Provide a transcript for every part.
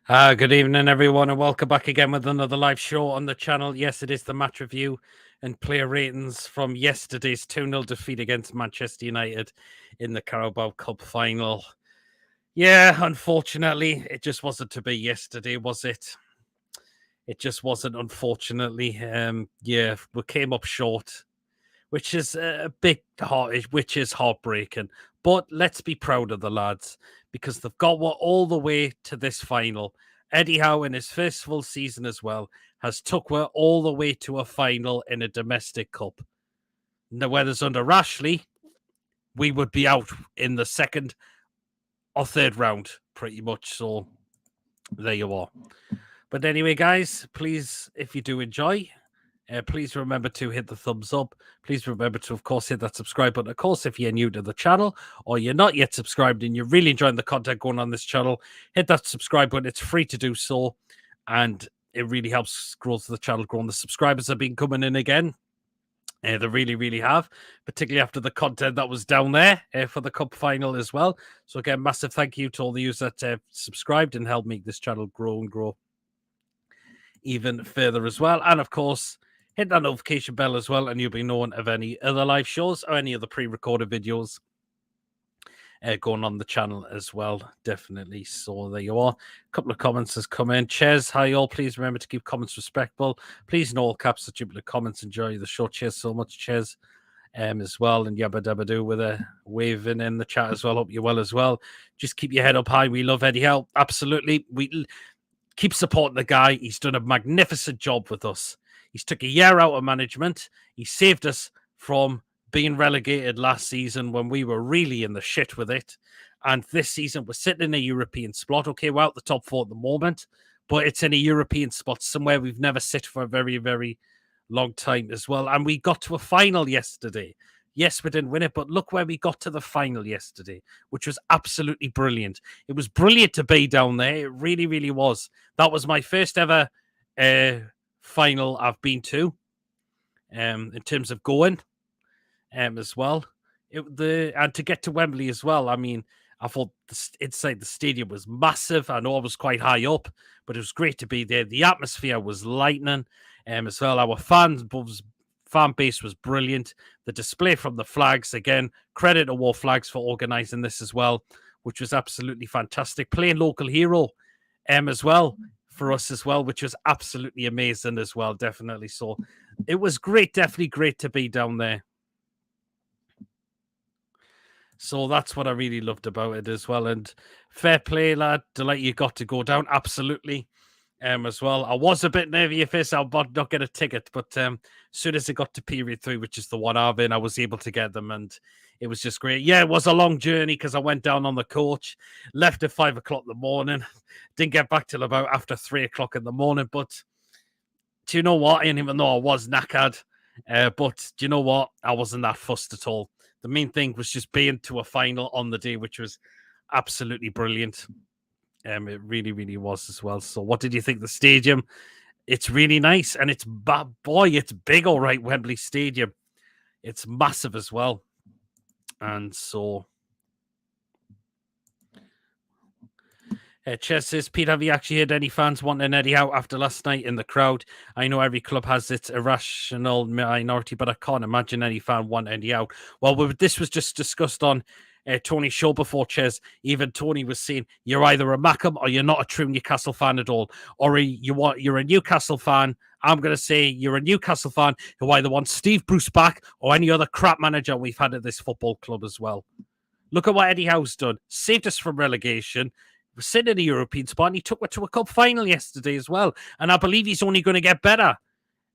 Good evening, everyone, and welcome back again with another live show on the channel. Yes, it is the match review and player ratings from yesterday's 2-0 defeat against Manchester United in the Carabao Cup final. Yeah, unfortunately, it just wasn't to be yesterday, was it? It just wasn't, unfortunately. Yeah, we came up short, which is a bit which is heartbreaking. But let's be proud of the lads because they've got all the way to this final. Eddie Howe, in his first full season as well, has took all the way to a final in a domestic cup. Now, whereas under Rashley, we would be out in the second or third round, pretty much. So there you are. But anyway, guys, please, if you do enjoy, please remember to hit the thumbs up. Please remember to, of course, hit that subscribe button. Of course, if you're new to the channel or you're not yet subscribed and you're really enjoying the content going on this channel, hit that subscribe button. It's free to do so, and it really helps grow the channel. Growing the subscribers have been coming in again. They really, really have, particularly after the content that was down there for the cup final as well. So again, massive thank you to all the users that subscribed and helped make this channel grow and grow even further as well. And of course, hit that notification bell as well, and you'll be known of any other live shows or any other pre-recorded videos going on the channel as well, definitely. So there you are. A couple of comments has come in. Cheers, hi all. Please remember to keep comments respectful. Please, in all caps, the duplicate comments. Enjoy the show. Cheers so much. Cheers as well. And yabba dabba do with a waving in the chat as well. Hope you're well as well. Just keep your head up high. We love Eddie Howe. Absolutely. We keep supporting the guy. He's done a magnificent job with us. He's took a year out of management. He saved us from being relegated last season when we were really in the shit with it. And this season, we're sitting in a European spot. Okay, we're out the top four at the moment, but it's in a European spot, somewhere we've never sit for a very, very long time as well. And we got to a final yesterday. Yes, we didn't win it, but look where we got to the final yesterday, which was absolutely brilliant. It was brilliant to be down there. It really, really was. That was my first ever final I've been to in terms of going as well. And to get to Wembley as well. I mean, I thought inside the stadium was massive. I know I was quite high up, but it was great to be there. The atmosphere was lightning as well. Our fan base was brilliant. The display from the flags, again, credit to War Flags for organising this as well, which was absolutely fantastic. Playing local hero as well for us as well, which was absolutely amazing as well, definitely. So it was great, definitely great to be down there. So that's what I really loved about it as well. And fair play, lad. Delight you got to go down. Absolutely. As well. I was a bit nervous. I'll not get a ticket, but as soon as it got to period 3, which is the one I've in, I was able to get them, and it was just great. Yeah, it was a long journey because I went down on the coach, left at 5 o'clock in the morning, didn't get back till about after 3 o'clock in the morning. But do you know what? And even though I was knackered, but do you know what? I wasn't that fussed at all. The main thing was just being to a final on the day, which was absolutely brilliant. It really, really was as well. So what did you think of the stadium? It's really nice. And it's, boy, it's big, all right, Wembley Stadium. It's massive as well. And so... Chess says, Pete, have you actually heard any fans wanting Eddie out after last night in the crowd? I know every club has its irrational minority, but I can't imagine any fan want Eddie out. Well, this was just discussed on Tony's show before, Ches. Even Tony was saying, you're either a Mackham or you're not a true Newcastle fan at all. Or you're a Newcastle fan. I'm going to say you're a Newcastle fan who either wants Steve Bruce back or any other crap manager we've had at this football club as well. Look at what Eddie Howe's done. Saved us from relegation. We're sitting in a European spot, and he took us to a cup final yesterday as well. And I believe he's only going to get better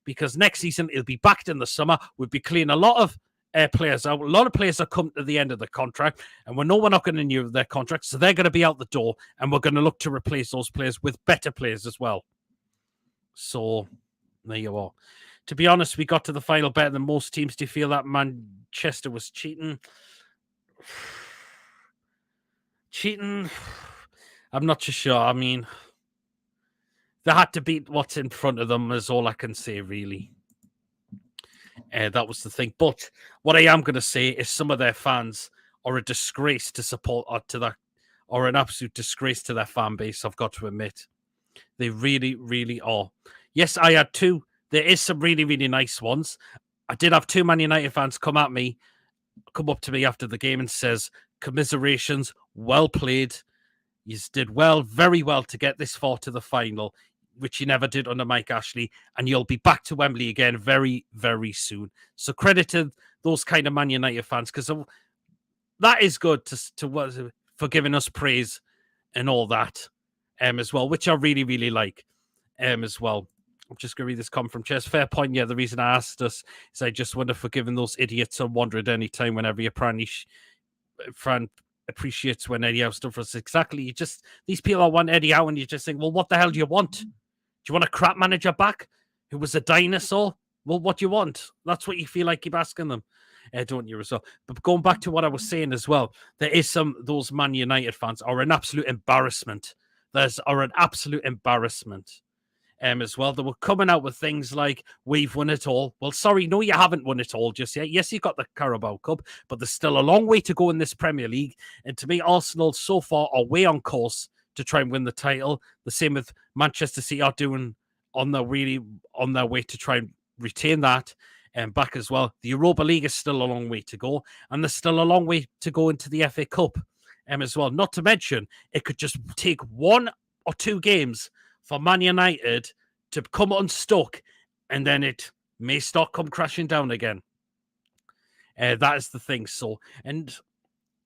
because next season he'll be backed in the summer. We'll be clearing a lot of players out. A lot of players are coming to the end of the contract, and we're not going to renew their contracts, so they're going to be out the door, and we're going to look to replace those players with better players as well. So there you are. To be honest, we got to the final better than most teams. Do you feel that Manchester was cheating? Cheating? I'm not too sure. I mean, they had to beat what's in front of them is all I can say, really. That was the thing. But what I am going to say is some of their fans are a disgrace to support or an absolute disgrace to their fan base, I've got to admit. They really, really are. Yes, I had two. There is some really, really nice ones. I did have two Man United fans come up to me after the game and says, commiserations, well played. You did well, very well to get this far to the final, which you never did under Mike Ashley, and you'll be back to Wembley again very, very soon. So credit to those kind of Man United fans, because that is good for giving us praise and all that as well, which I really, really like as well. I'm just going to read this comment from Chess. Fair point. Yeah, the reason I asked us is I just wonder for giving those idiots a wonder at any time whenever your Fran appreciates when Eddie Howe's done for us. Exactly. These people want Eddie Howe, and you just think, well, what the hell do you want? Do you want a crap manager back who was a dinosaur? Well, what do you want? That's what you feel like keep asking them, don't you, as well? But going back to what I was saying as well, there is those Man United fans are an absolute embarrassment. Are an absolute embarrassment. As well, they were coming out with things like, we've won it all. Well, sorry, no, you haven't won it all just yet. Yes, you got the Carabao Cup, but there's still a long way to go in this Premier League. And to me, Arsenal so far are way on course to try and win the title. The same with Manchester City are doing on their way to try and retain that and back as well. The Europa League is still a long way to go, and there's still a long way to go into the FA Cup as well. Not to mention, it could just take 1 or 2 games for Man United to come unstuck, and then it may start come crashing down again. That is the thing. So, and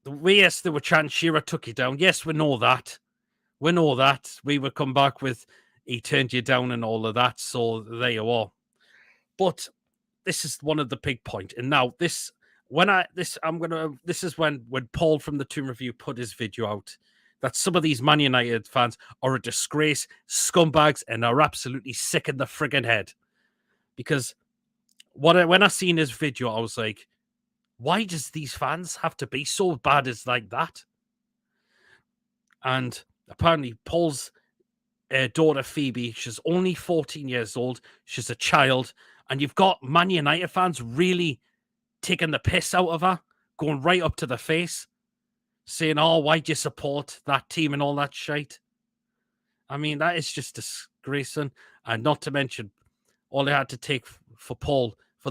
the way they were chanting, Shearer took you down. Yes, we know that. We know that. We would come back with, he turned you down and all of that. So there you are. But this is one of the big points. And now this is when Paul from the Tomb Review put his video out, that some of these Man United fans are a disgrace, scumbags, and are absolutely sick in the friggin' head. Because when I seen his video, I was like, why does these fans have to be so bad as like that? And apparently Paul's daughter Phoebe, she's only 14 years old. She's a child. And you've got Man United fans really taking the piss out of her, going right up to the face, saying, oh, why'd you support that team and all that shite? I mean, that is just disgracing. And not to mention, all it had to take for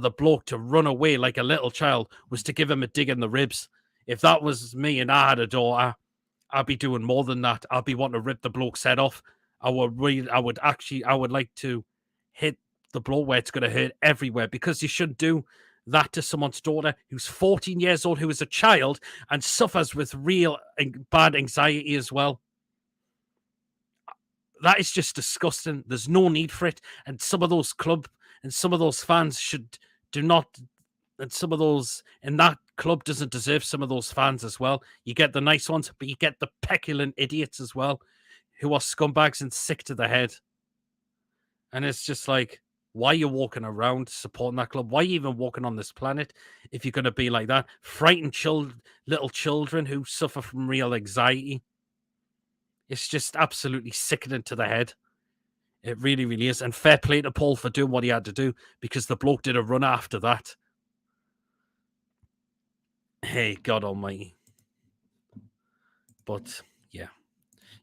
the bloke to run away like a little child was to give him a dig in the ribs. If that was me and I had a daughter, I'd be doing more than that. I'd be wanting to rip the bloke's head off. I would like to hit the bloke where it's going to hurt everywhere, because you shouldn't do that to someone's daughter who's 14 years old, who is a child and suffers with real bad anxiety as well. That is just disgusting. There's no need for it. And some of those fans and some of those in that club doesn't deserve some of those fans as well. You get the nice ones, but you get the petulant idiots as well, who are scumbags and sick to the head. And it's just like, why are you walking around supporting that club? Why are you even walking on this planet if you're going to be like that? Frightened little children who suffer from real anxiety. It's just absolutely sickening to the head. It really, really is. And fair play to Paul for doing what he had to do, because the bloke did a run after that. Hey, God almighty. But, yeah.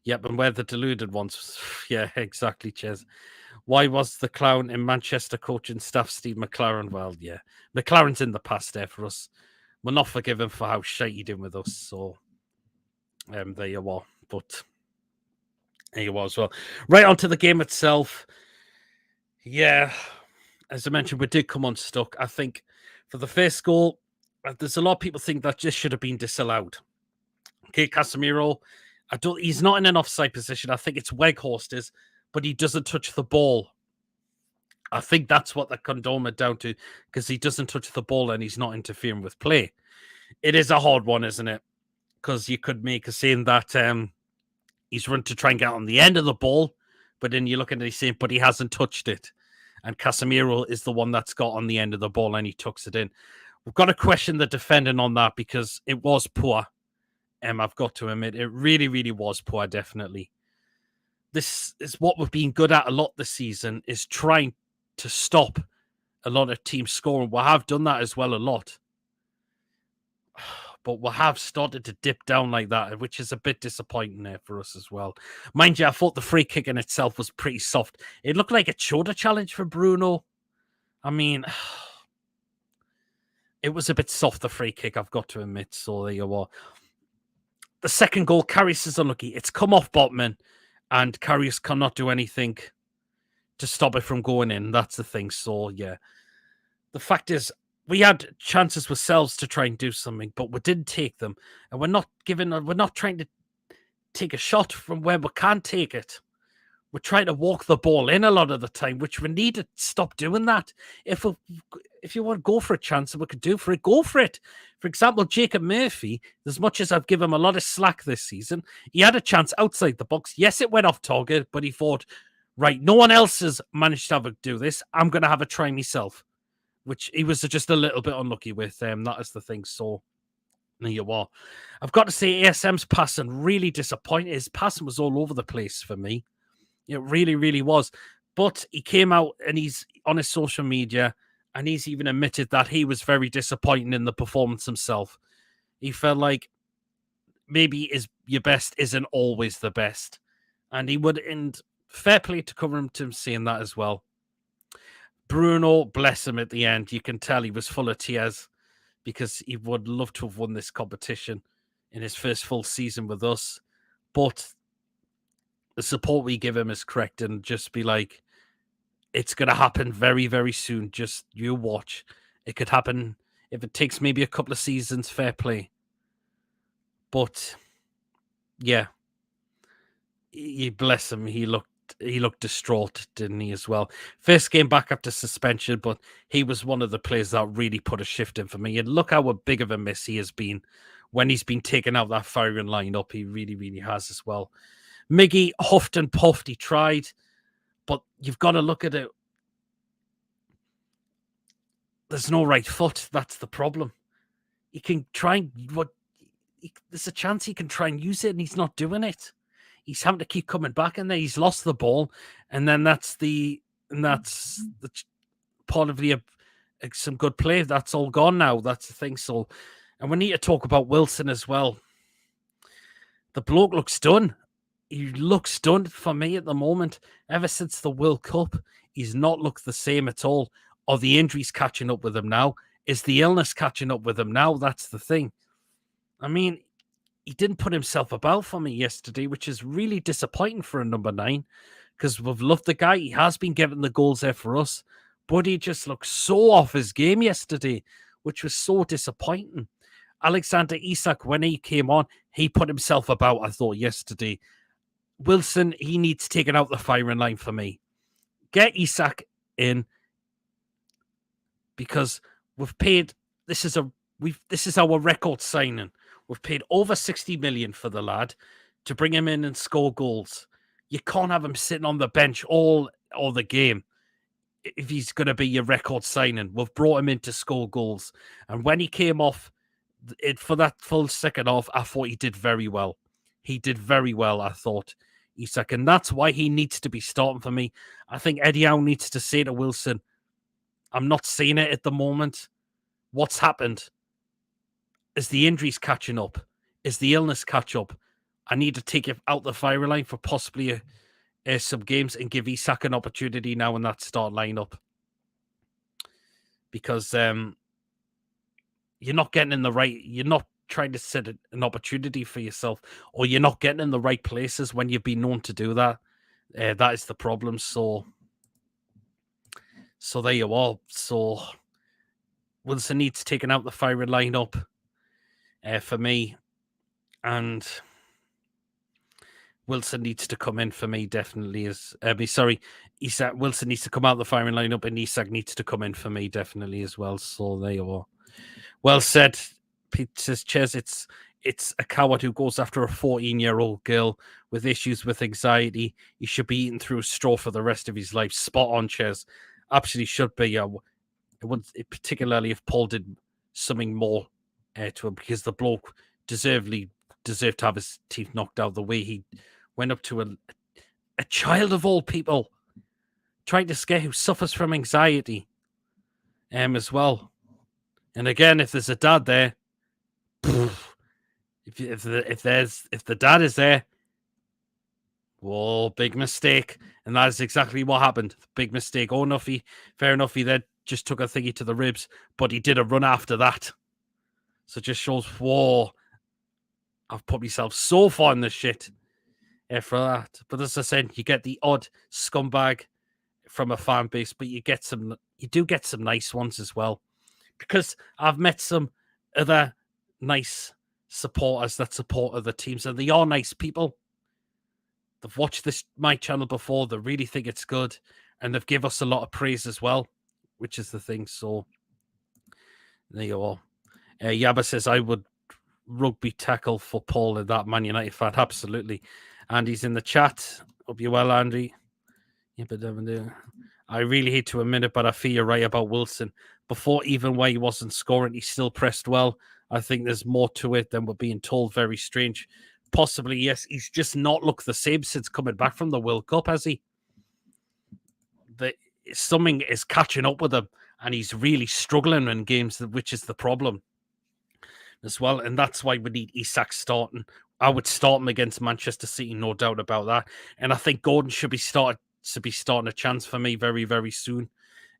Yep, and we're the deluded ones. Yeah, exactly, Ches. Why was the clown in Manchester coaching staff Steve McLaren? Well, yeah. McLaren's in the past there for us. We're not forgiven for how shite he did with us. So, there you are. But there you are as well. Right on to the game itself. Yeah. As I mentioned, we did come unstuck. I think for the first goal, there's a lot of people think that this should have been disallowed. Okay, Casemiro, he's not in an offside position. I think it's Weghorst is, but he doesn't touch the ball. I think that's what they condone it down to, because he doesn't touch the ball and he's not interfering with play. It is a hard one, isn't it? Because you could make a saying that he's run to try and get on the end of the ball, but then you look at it, he's saying, but he hasn't touched it. And Casemiro is the one that's got on the end of the ball and he tucks it in. We've got to question the defending on that, because it was poor. I've got to admit, it really, really was poor, definitely. This is what we've been good at a lot this season, is trying to stop a lot of teams scoring. We have done that as well a lot. but we have started to dip down like that, which is a bit disappointing there for us as well. Mind you, I thought the free kick in itself was pretty soft. It looked like a shoulder challenge for Bruno. I mean, it was a bit soft, the free kick, I've got to admit. So there you are. The second goal, Karius is unlucky. It's come off Botman, and Karius cannot do anything to stop it from going in. That's the thing. So, yeah. The fact is, we had chances ourselves to try and do something, but we didn't take them. And we're not trying to take a shot from where we can't take it. We're trying to walk the ball in a lot of the time, which we need to stop doing that. If you want to go for a chance and we could do for it, go for it. For example, Jacob Murphy, as much as I've given him a lot of slack this season, he had a chance outside the box. Yes, it went off target, but he thought, right, no one else has managed to do this. I'm going to have a try myself, which he was just a little bit unlucky with. That is the thing. So there you are. I've got to say, ASM's passing really disappointed. His passing was all over the place for me. It really, really was. But he came out and he's on his social media and he's even admitted that he was very disappointed in the performance himself. He felt like maybe your best isn't always the best. And he would, and fair play to cover him to him saying that as well. Bruno, bless him at the end. You can tell he was full of tears because he would love to have won this competition in his first full season with us. But the support we give him is correct, and just be like, it's going to happen very, very soon. Just you watch. It could happen if it takes maybe a couple of seasons, fair play. But yeah, bless him. He looked distraught, didn't he, as well? First game back after suspension, but he was one of the players that really put a shift in for me. And look how big of a miss he has been when he's been taken out that firing lineup. He really, really has as well. Miggy huffed and puffed. He tried, but you've got to look at it. There's no right foot. That's the problem. He can try and there's a chance he can try and use it, and he's not doing it. He's having to keep coming back, and then he's lost the ball, and then that's the part of the some good play. That's all gone now. That's the thing. So, and we need to talk about Wilson as well. The bloke looks done. He looks done for me at the moment. Ever since the World Cup, he's not looked the same at all. Are the injuries catching up with him now? Is the illness catching up with him now? That's the thing. I mean, he didn't put himself about for me yesterday, which is really disappointing for a number 9, because we've loved the guy. He has been getting the goals there for us, but he just looked so off his game yesterday, which was so disappointing. Alexander Isak, when he came on, he put himself about, I thought, yesterday. Wilson, he needs taken out the firing line for me. Get Isak in, because we've paid. This is our record signing. We've paid over 60 million for the lad to bring him in and score goals. You can't have him sitting on the bench all the game if he's going to be your record signing. We've brought him in to score goals, and when he came off for that full second half, I thought he did very well. He did very well, I thought, Isak, and that's why he needs to be starting for me. I think Eddie Howe needs to say to Wilson, I'm not seeing it at the moment. What's happened? Is the injuries catching up? Is the illness catch up? I need to take it out the firing line for possibly some games and give Isak an opportunity now in that start lineup. Because you're not getting in the right, you're not trying to set an opportunity for yourself, or you're not getting in the right places when you've been known to do that. That is the problem. So there you are. So Wilson needs taken out the firing lineup for me, and Wilson needs to come in for me, definitely. Isak Wilson needs to come out the firing lineup, and Isak needs to come in for me, definitely, as well. So there you are. Well said, Pete says, Ches, it's a coward who goes after a 14-year-old girl with issues with anxiety. He should be eaten through a straw for the rest of his life. Spot on, Ches. Absolutely should be. Particularly if Paul did something more to him, because the bloke deserved to have his teeth knocked out the way he went up to a child of all people, trying to scare, who suffers from anxiety as well. And again, if there's a dad there, If the dad is there, whoa, big mistake. And that is exactly what happened. Big mistake. Oh, fair enough, he then just took a thingy to the ribs, but he did a run after that. So it just shows, whoa, I've put myself so far in the shit for that. But as I said, you get the odd scumbag from a fan base, but you do get some nice ones as well. Because I've met some other nice supporters that support other teams, and they are nice people. They've watched my channel before. They really think it's good, and they've give us a lot of praise as well, which is the thing. So there you are. Yabba says I would rugby tackle for Paul and that Man United fan. Absolutely. Andy's in the chat. Hope you're well, Andy. Yeah, but I really hate to admit it, but I feel you're right about Wilson. Before, even when he wasn't scoring, he still pressed well. I think there's more to it than we're being told. Very strange. Possibly, yes. He's just not looked the same since coming back from the World Cup, has he? Something is catching up with him, and he's really struggling in games, which is the problem as well. And that's why we need Isak starting. I would start him against Manchester City, no doubt about that. And I think Gordon should be starting a chance for me very, very soon.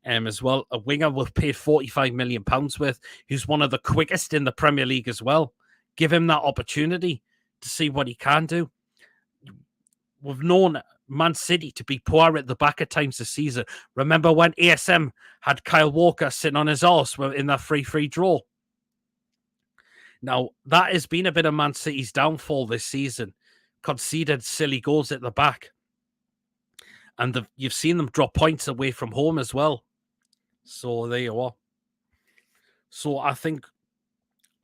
As well, a winger we've paid £45 million with, who's one of the quickest in the Premier League as well. Give him that opportunity to see what he can do. We've known Man City to be poor at the back at times this season. Remember when ASM had Kyle Walker sitting on his arse in that free draw? Now, that has been a bit of Man City's downfall this season. Conceded silly goals at the back. And you've seen them drop points away from home as well. So there you are. So I think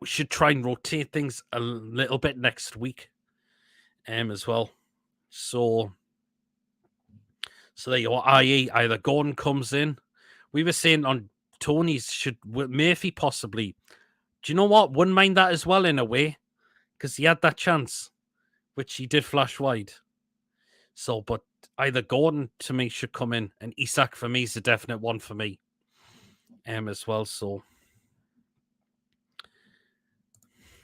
we should try and rotate things a little bit next week as well. So there you are. I.e. either Gordon comes in. We were saying on Tony's, Murphy possibly. Do you know what? Wouldn't mind that as well in a way, because he had that chance, which he did flash wide. So, but either Gordon to me should come in, and Isak for me is a definite one for me as well. So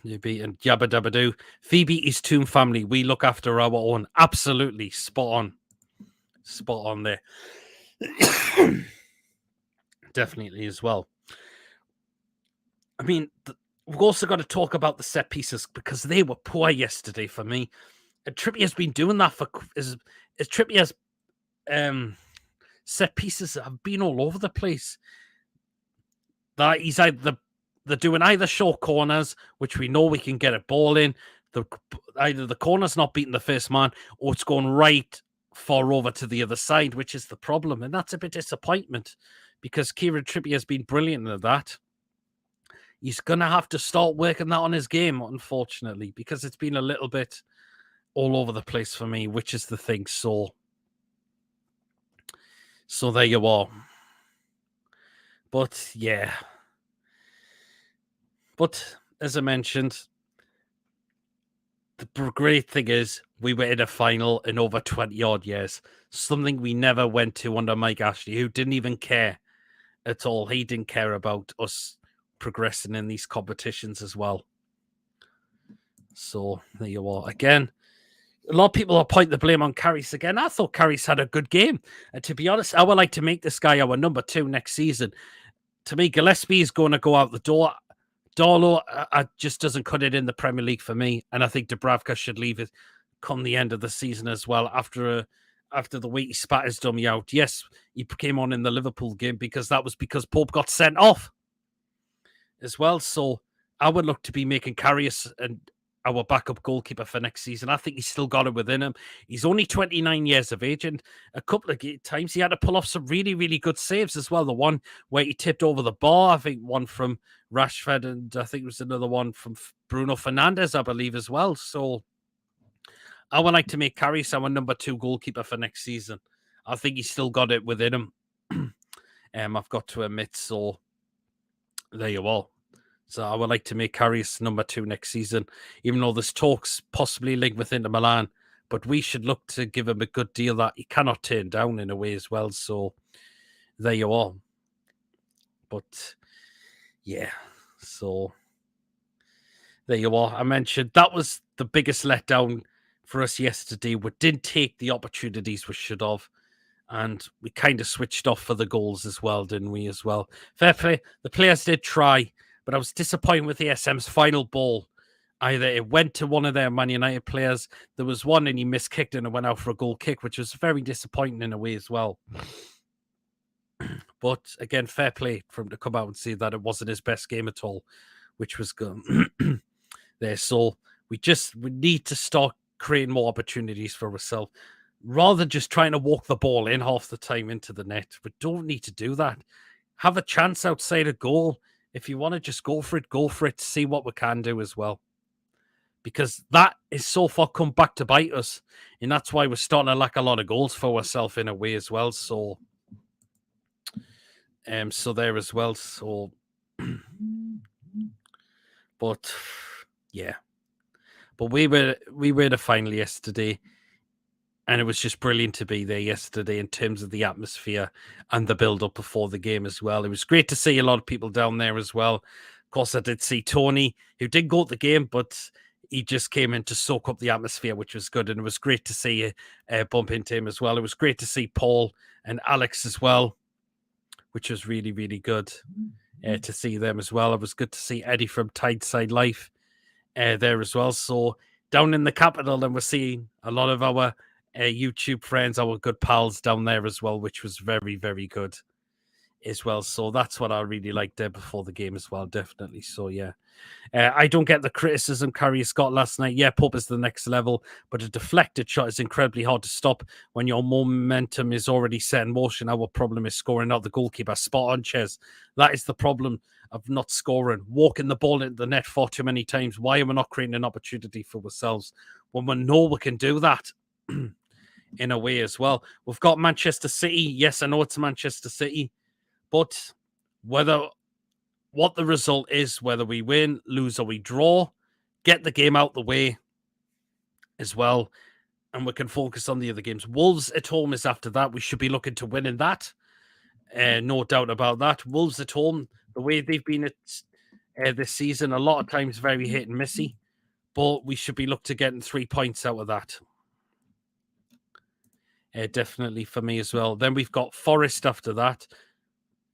you beat and Yabba Dabba Doo. Phoebe is Toon family. We look after our own. Absolutely spot on there. Definitely as well. I mean, we've also got to talk about the set pieces because they were poor yesterday for me. And Trippier's been doing that for as Trippier's set pieces have been all over the place. That he's they're doing either short corners, which we know we can get a ball in. Either the corner's not beating the first man, or it's going right far over to the other side, which is the problem. And that's a bit disappointment because Kieran Trippier has been brilliant at that. He's going to have to start working that on his game, unfortunately, because it's been a little bit all over the place for me, which is the thing. So there you are. But yeah. But as I mentioned, the great thing is we were in a final in over 20 odd years. Something we never went to under Mike Ashley, who didn't even care at all. He didn't care about us progressing in these competitions as well. So there you are. Again, a lot of people are pointing the blame on Carries again. I thought Carries had a good game. And to be honest, I would like to make this guy our number 2 next season. To me, Gillespie is going to go out the door. Darlow just doesn't cut it in the Premier League for me. And I think Dubravka should leave it come the end of the season as well. After the way he spat his dummy out. Yes, he came on in the Liverpool game because Pope got sent off as well. So I would look to be making Karius and our backup goalkeeper for next season. I think he's still got it within him. He's only 29 years of age, and a couple of times he had to pull off some really, really good saves as well. The one where he tipped over the bar, I think one from Rashford, and I think it was another one from Bruno Fernandes, I believe, as well. So I would like to make Karius our number 2 goalkeeper for next season. I think he's still got it within him. I've got to admit, so there you are. So I would like to make Karius number 2 next season, even though there's talks possibly linked with Inter Milan. But we should look to give him a good deal that he cannot turn down in a way as well. So there you are. But yeah, so There you are. I mentioned that was the biggest letdown for us yesterday. We didn't take the opportunities we should have. And we kind of switched off for the goals as well, didn't we, as well? Fair play. The players did try, but I was disappointed with the SM's final ball. Either it went to one of their Man United players, there was one and he miskicked and it went out for a goal kick, which was very disappointing in a way as well. But again, fair play for him to come out and say that it wasn't his best game at all, which was good there. So we need to start creating more opportunities for ourselves. Rather than just trying to walk the ball in half the time into the net. We don't need to do that. Have a chance outside a goal. If you want to just go for it, see what we can do as well. Because that is so far come back to bite us. And that's why we're starting to lack a lot of goals for ourselves in a way as well. So there as well. So but yeah. But we were the final yesterday. And it was just brilliant to be there yesterday in terms of the atmosphere and the build-up before the game as well. It was great to see a lot of people down there as well. Of course, I did see Tony, who did go to the game, but he just came in to soak up the atmosphere, which was good. And it was great to see bump into him as well. It was great to see Paul and Alex as well, which was really, really good to see them as well. It was good to see Eddie from Tideside Life there as well. So down in the capital, and we're seeing a lot of our YouTube friends, our good pals down there as well, which was very, very good as well. So that's what I really liked there before the game as well, definitely. So yeah, I don't get the criticism Carrier got last night. Yeah, Pope is the next level, but a deflected shot is incredibly hard to stop when your momentum is already set in motion. Our problem is scoring, not the goalkeeper. Spot on, Ches. That is the problem of not scoring, walking the ball into the net far too many times. Why are we not creating an opportunity for ourselves when we know we can do that? In a way as well. We've got Manchester City. Yes, I know it's Manchester City, but what the result is, whether we win, lose, or we draw, get the game out the way as well, and we can focus on the other games. Wolves at home is after that. We should be looking to win in that. No doubt about that. Wolves at home, the way they've been this season, a lot of times very hit and missy, but we should be looking to getting 3 points out of that. Definitely for me as well. Then we've got Forest after that.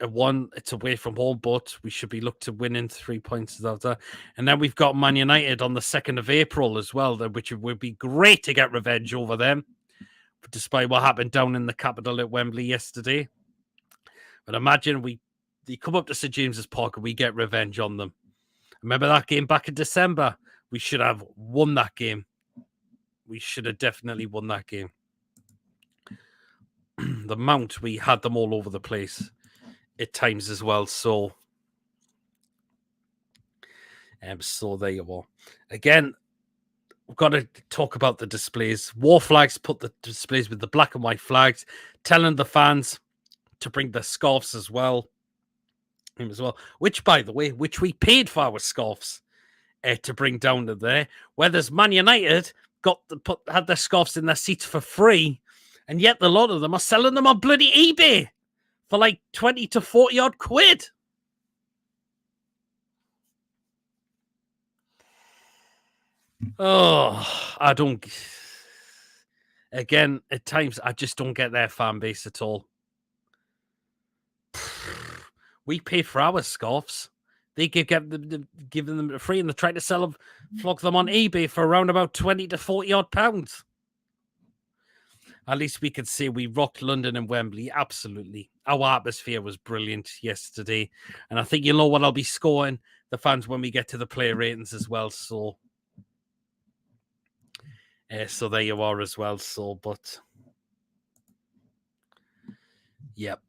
It's away from home, but we should be looked to winning 3 points after. And then we've got Man United on the 2nd of April as well, which would be great to get revenge over them, despite what happened down in the capital at Wembley yesterday. But imagine they come up to St James's Park and we get revenge on them. Remember that game back in December? We should have won that game. We should have definitely won that game. The Mount, we had them all over the place at times as well. So there you are. Again, we've got to talk about the displays. War Flags put the displays with the black and white flags, telling the fans to bring the scarves as well. Which, by the way, we paid for our scarves to bring down to there. Whereas Man United had their scarves in their seats for free. And yet a lot of them are selling them on bloody eBay for like 20 to 40 odd quid. Oh, I don't. Again, at times, I just don't get their fan base at all. We pay for our scarves. They giving them free, and they're trying to flog them on eBay for around about 20 to 40 odd pounds. At least we could say we rocked London and Wembley. Absolutely. Our atmosphere was brilliant yesterday. And I think you know what I'll be scoring the fans when we get to the player ratings as well. So there you are as well. So, but yep.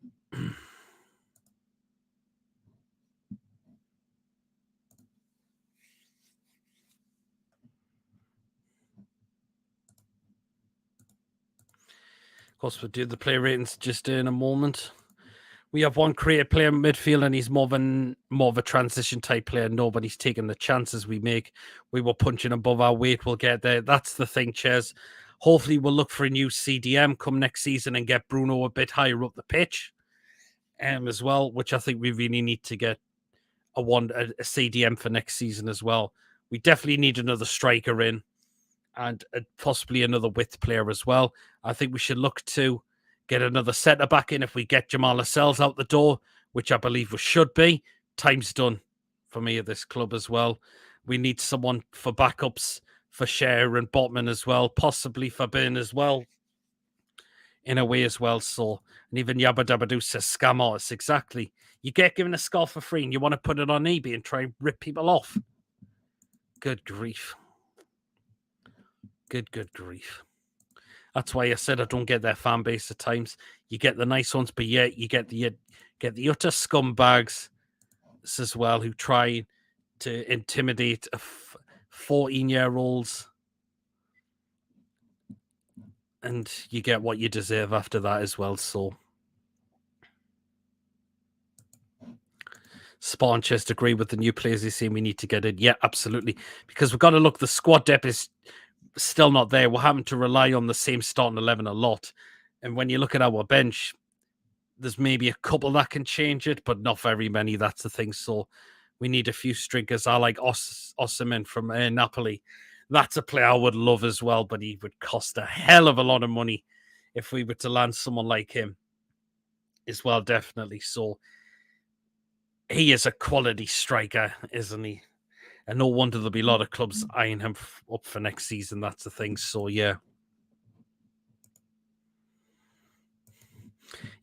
Of course, we'll do the player ratings just in a moment. We have one creative player in midfield, and he's more of a transition type player. Nobody's taking the chances we make. We were punching above our weight. We'll get there. That's the thing, Ches. Hopefully, we'll look for a new CDM come next season and get Bruno a bit higher up the pitch, as well. Which I think we really need to get a CDM for next season as well. We definitely need another striker in and possibly another width player as well. I think we should look to get another centre-back in if we get Jamal Lascelles out the door, which I believe we should be. Time's done for me at this club as well. We need someone for backups for Cher and Botman as well, possibly for Byrne as well, in a way as well. So, and even Yabba Dabba Doo says scam artists. Exactly. You get given a scarf for free and you want to put it on eBay and try and rip people off. Good grief. Good grief. That's why I said I don't get their fan base at times. You get the nice ones, but yet you get the utter scumbags as well who try to intimidate 14-year-olds. And you get what you deserve after that as well. So, Spawn just agree with the new players he's saying we need to get in. Yeah, absolutely. Because we've got to look, the squad depth is still not there. We're having to rely on the same starting 11 a lot. And when you look at our bench, there's maybe a couple that can change it, but not very many. That's the thing. So we need a few stringers. I like Osimhen from Napoli. That's a player I would love as well, but he would cost a hell of a lot of money if we were to land someone like him as well, definitely. So he is a quality striker, isn't he? And no wonder there'll be a lot of clubs eyeing him up for next season. That's the thing. So, yeah.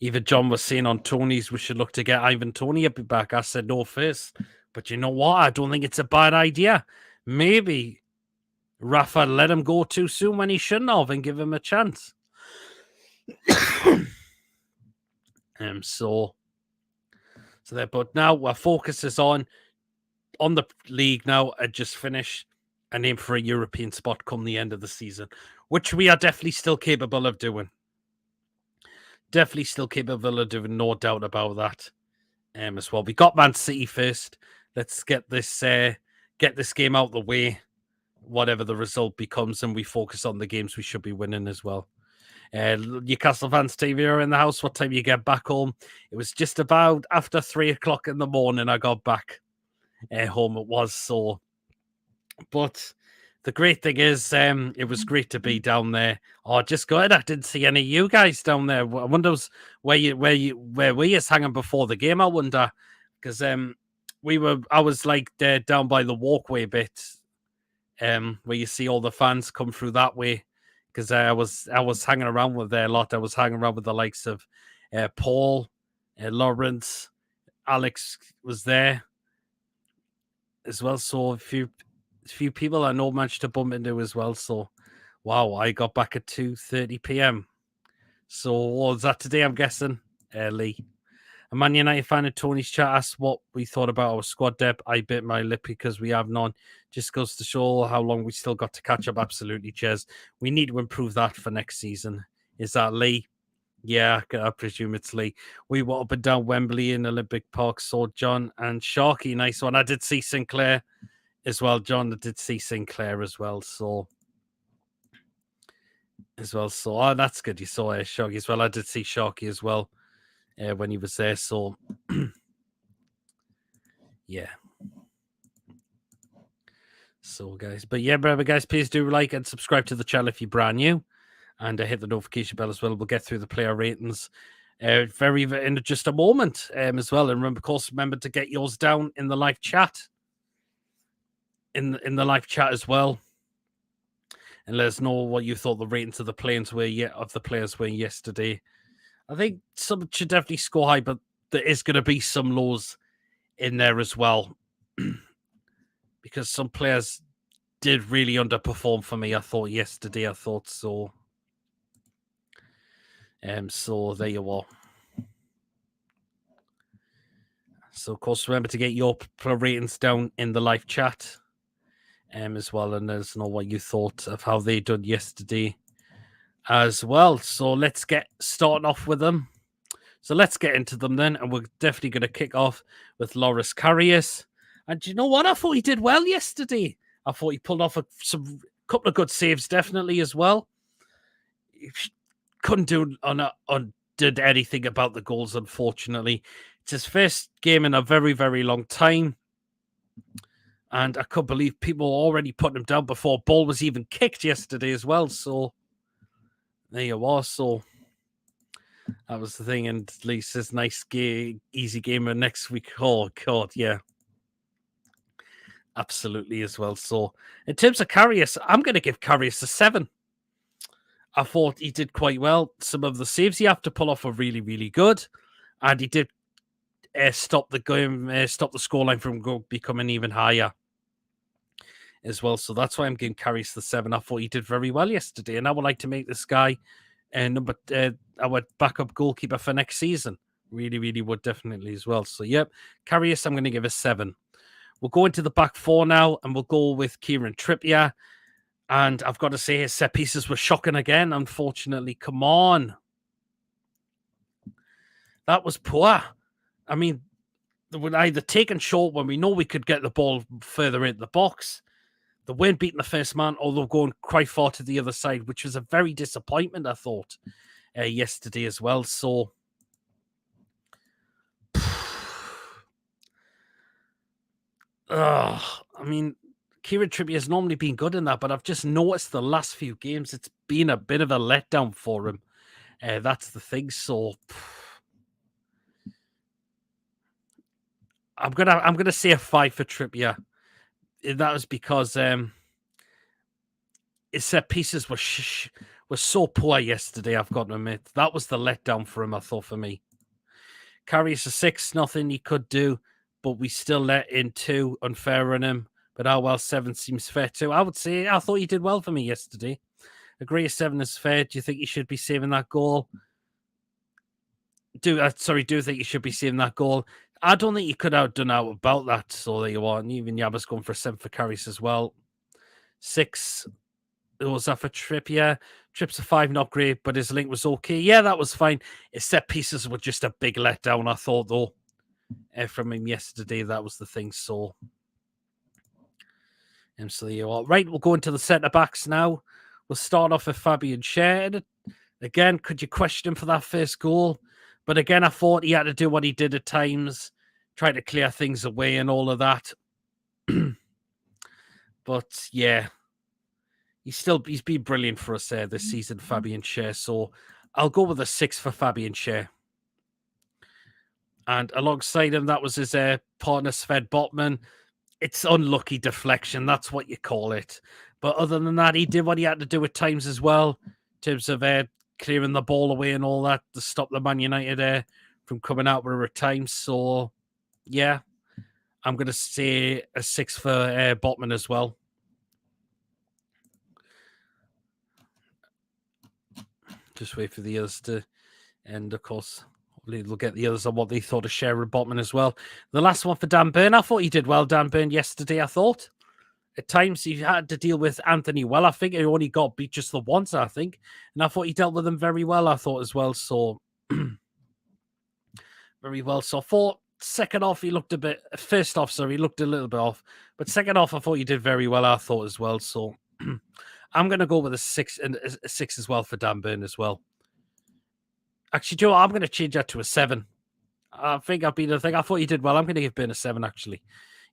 Even John was saying on Tony's, we should look to get Ivan Toney back. I said no first. But you know what? I don't think it's a bad idea. Maybe Rafa let him go too soon when he shouldn't have and give him a chance. So there. But now our focus is on the league now and just finish and aim for a European spot come the end of the season, which we are definitely still capable of doing. Definitely still capable of doing, no doubt about that. As well, we got Man City first. Let's get this game out the way, whatever the result becomes, and we focus on the games we should be winning as well. Newcastle fans TV are in the house. What time you get back home? It was just about after 3 o'clock in the morning. I got back home. It was so, but the great thing is, it was great to be down there. Oh, just good. I didn't see any of you guys down there. I wonder where were you hanging before the game? I wonder, because I was like there down by the walkway bit, where you see all the fans come through that way. Because I was hanging around with there a lot. I was hanging around with the likes of Paul, Lawrence, Alex was there as well. So a few people I know managed to bump into as well. So, wow, I got back at 2:30 p.m. So, what was that today? I'm guessing, Lee. A Man United fan in Tony's chat asked what we thought about our squad depth. I bit my lip because we have none. Just goes to show how long we still got to catch up. Absolutely, Jez. We need to improve that for next season. Is that Lee? Yeah, I presume it's Lee. We were up and down Wembley in Olympic Park. Saw John and Sharky. Nice one. I did see Sinclair as well. John, I did see Sinclair as well. So, oh, that's good. You saw Sharky as well. I did see Sharky as well. When he was there, so yeah. So guys, but yeah, remember guys, please do like and subscribe to the channel if you're brand new, and hit the notification bell as well. We'll get through the player ratings very in just a moment as well. And remember to get yours down in the live chat, in the live chat as well, and let us know what you thought the ratings of the players were yesterday. I think some should definitely score high, but there is going to be some lows in there as well. Because some players did really underperform for me, I thought, yesterday. I thought so. So there you are. So, of course, remember to get your ratings down in the live chat as well. And let us know what you thought of how they done yesterday as well. So let's get starting off with them. So let's get into them then. And we're definitely going to kick off with Loris Karius. And do you know what? I thought he did well yesterday. I thought he pulled off a couple of good saves, definitely, as well. He couldn't did anything about the goals, unfortunately. It's his first game in a very, very long time. And I couldn't believe people were already putting him down before ball was even kicked yesterday as well. So there you are. So that was the thing. And at least this nice easy game next week. Oh, God, yeah. Absolutely as well. So in terms of Karius, I'm going to give Karius a 7. I thought he did quite well. Some of the saves he had to pull off were really, really good. And he did stop the game, stop the scoreline from becoming even higher as well. So that's why I'm giving Karius the 7. I thought he did very well yesterday. And I would like to make this guy our backup goalkeeper for next season. Really, really would definitely as well. So, yep, Karius, I'm going to give a 7. We'll go into the back four now, and we'll go with Kieran Trippier. And I've got to say, his set pieces were shocking again, unfortunately. Come on. That was poor. I mean, they were either taken short when we know we could get the ball further into the box. They weren't beating the first man, or they were going quite far to the other side, which was a very disappointment, I thought, yesterday as well. So, I mean, Kieran Trippier has normally been good in that, but I've just noticed the last few games it's been a bit of a letdown for him. That's the thing. So I'm gonna say a 5 for Trippier. That was because his set pieces were so poor yesterday. I've got to admit that was the letdown for him. I thought for me, Karius a 6, nothing he could do, but we still let in 2 unfair on him. But 7 seems fair too. I would say I thought he did well for me yesterday. Agree a 7 is fair. Do you think he should be saving that goal? Do you think he should be saving that goal? I don't think he could have done out about that. So there you are. And even Yabba's going for a 7 for Karius as well. 6 was that for Trippier. Trip's a 5, not great, but his link was okay. Yeah, that was fine. His set pieces were just a big letdown, I thought, though, from him yesterday. That was the thing. So there you are. Right, we'll go into the centre backs now. We'll start off with Fabian Schär. Again, could you question him for that first goal? But again, I thought he had to do what he did at times, try to clear things away and all of that. But yeah, he's been brilliant for us this season, Fabian Schär. So I'll go with a 6 for Fabian Schär. And alongside him, that was his partner, Sven Botman. It's unlucky deflection. That's what you call it. But other than that, he did what he had to do at times as well, in terms of clearing the ball away and all that to stop the Man United from coming out with a time. So, yeah, I'm going to say a 6 for Botman as well. Just wait for the others to end, of course. We'll get the others on what they thought of Schär and Botman as well. The last one for Dan Burn. I thought he did well, Dan Burn, yesterday, I thought. At times, he had to deal with Anthony well. I think he only got beat just the once, I think. And I thought he dealt with him very well, I thought, as well. So, very well. So, for second off, he looked a bit... First off, sorry, he looked a little bit off. But second off, I thought he did very well, I thought, as well. So, I'm going to go with a 6 and a 6 as well for Dan Burn as well. Actually, Joe, I'm going to change that to a 7. I think I'll be the thing. I thought he did well. I'm going to give Burn a 7, actually.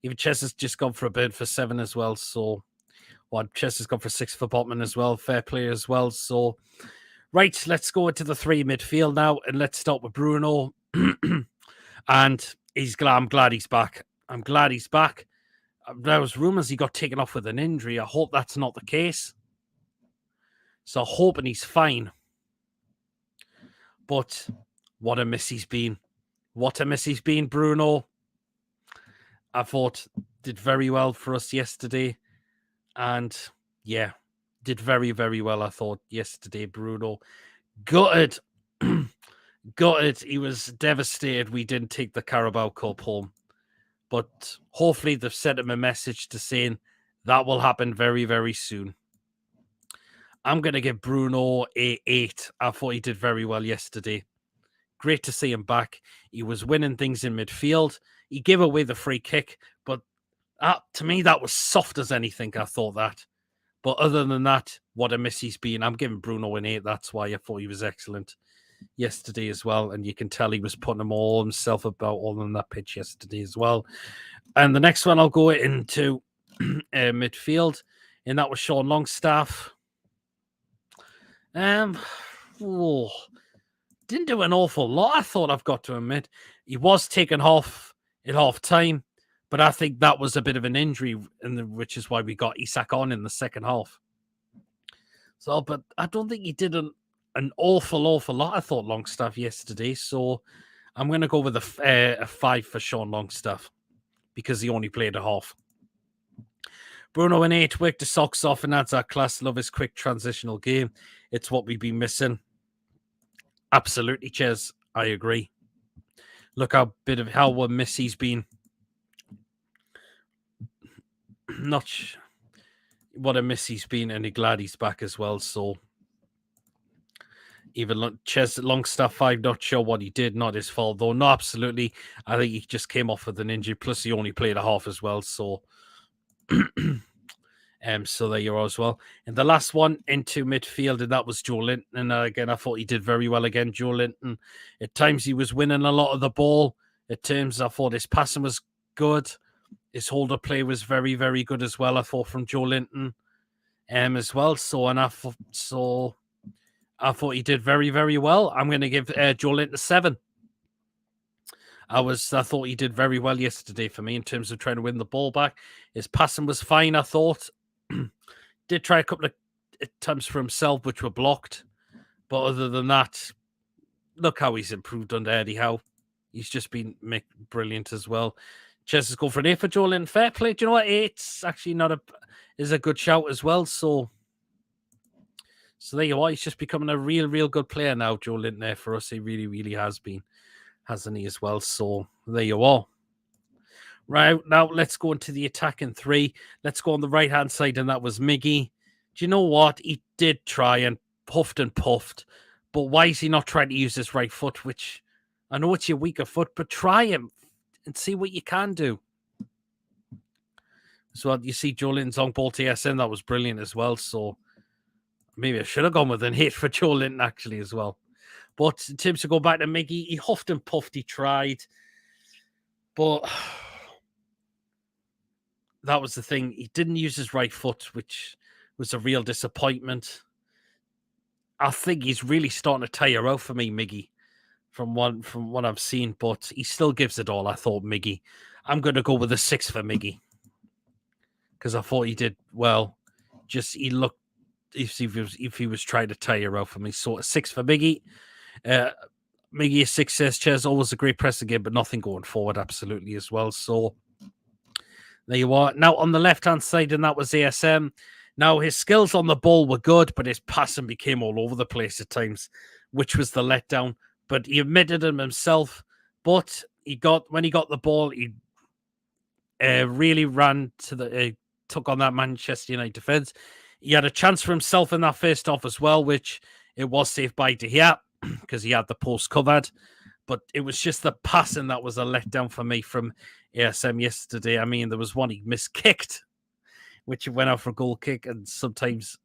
Even Chess has just gone for a Burn for 7 as well. So, Chess has gone for 6 for Botman as well. Fair play as well. So, right, let's go into the 3 midfield now. And let's start with Bruno. And I'm glad he's back. I'm glad he's back. There was rumours he got taken off with an injury. I hope that's not the case. So, hoping he's fine. But what a miss he's been. What a miss he's been, Bruno. I thought did very well for us yesterday. And yeah, did very, very well, I thought, yesterday, Bruno. Gutted. Gutted. He was devastated we didn't take the Carabao Cup home. But hopefully they've sent him a message to saying that will happen very, very soon. I'm going to give Bruno a 8. I thought he did very well yesterday. Great to see him back. He was winning things in midfield. He gave away the free kick, but to me, that was soft as anything. I thought that. But other than that, what a miss he's been. I'm giving Bruno an 8. That's why I thought he was excellent. yesterday as well, and you can tell he was putting them all himself about all on that pitch yesterday as well. And the next one I'll go into midfield, and that was Sean Longstaff. Didn't do an awful lot, I thought, I've got to admit. He was taken off at half time, but I think that was a bit of an injury, which is why we got Isak on in the second half. So, but I don't think he did an awful lot, I thought, Longstaff yesterday. So I'm going to go with a 5 for Sean Longstaff because he only played a half. Bruno an 8, worked the socks off and adds that class. Love his quick transitional game. It's what we've been missing. Absolutely, Ches. I agree. Look how miss he's been. Not what a miss he's been, and I'm glad he's back as well. So even Ches Longstaff 5, not sure what he did, not his fault though. No, absolutely. I think he just came off with an injury. Plus, he only played a half as well. So, so there you are as well. And the last one into midfield, and that was Joe Linton. And again, I thought he did very well again. Joe Linton. At times, he was winning a lot of the ball. At times, I thought his passing was good. His holder play was very, very good as well, I thought, from Joe Linton as well. So, and I thought he did very, very well. I'm going to give Joe Linton 7. I thought he did very well yesterday for me in terms of trying to win the ball back. His passing was fine, I thought. Did try a couple of attempts for himself, which were blocked. But other than that, look how he's improved under Eddie Howe. He's just been brilliant as well. Ches is going for an 8 for Joe Linton. Fair play. Do you know what? 8's actually is a good shout as well. So there you are. He's just becoming a real, real good player now, Joe Linton, there for us. He really, really has been, hasn't he, as well? So there you are. Right, now let's go into the attacking 3. Let's go on the right-hand side, and that was Miggy. Do you know what? He did try and puffed, but why is he not trying to use his right foot, which I know it's your weaker foot, but try him and see what you can do. So you see Joe Linton's on ball TSN. That was brilliant as well. So maybe I should have gone with an 8 for Joe Linton actually as well. But in terms of going back to Miggy, he huffed and puffed. He tried. But that was the thing. He didn't use his right foot, which was a real disappointment. I think he's really starting to tire out for me, Miggy, from what I've seen. But he still gives it all, I thought, Miggy. I'm going to go with a 6 for Miggy because I thought he did well. Just he looked if he was trying to tire out for me. So a 6 for Miggy. Miggy a 6 says, Ches, always a great press again, but nothing going forward, absolutely as well. So there you are. Now on the left-hand side, and that was ASM. Now his skills on the ball were good, but his passing became all over the place at times, which was the letdown. But he admitted him himself. But when he got the ball, he really ran to took on that Manchester United defence. He had a chance for himself in that first half as well, which it was saved by De Gea because he had the post covered. But it was just the passing that was a letdown for me from ASM yesterday. I mean, there was one he miskicked, which went out for a goal kick, and sometimes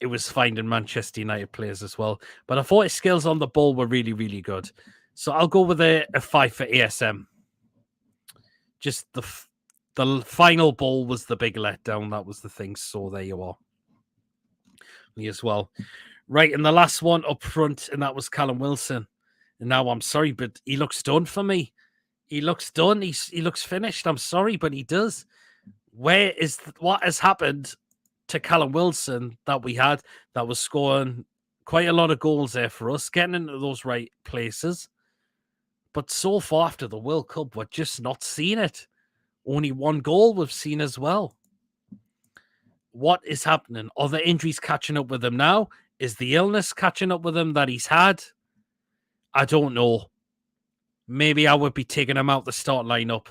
it was finding Manchester United players as well. But I thought his skills on the ball were really, really good. So I'll go with a 5 for ASM. Just the final ball was the big letdown. That was the thing. So there you are. Me as well. Right, and the last one up front, and that was Callum Wilson. And now I'm sorry, but he looks done for me. He looks done. He looks finished. I'm sorry, but he does. What has happened to Callum Wilson that was scoring quite a lot of goals there for us, getting into those right places. But so far after the World Cup, we're just not seeing it. Only one goal we've seen as well. What is happening? Are the injuries catching up with him now? Is the illness catching up with him that he's had? I don't know. Maybe I would be taking him out the start lineup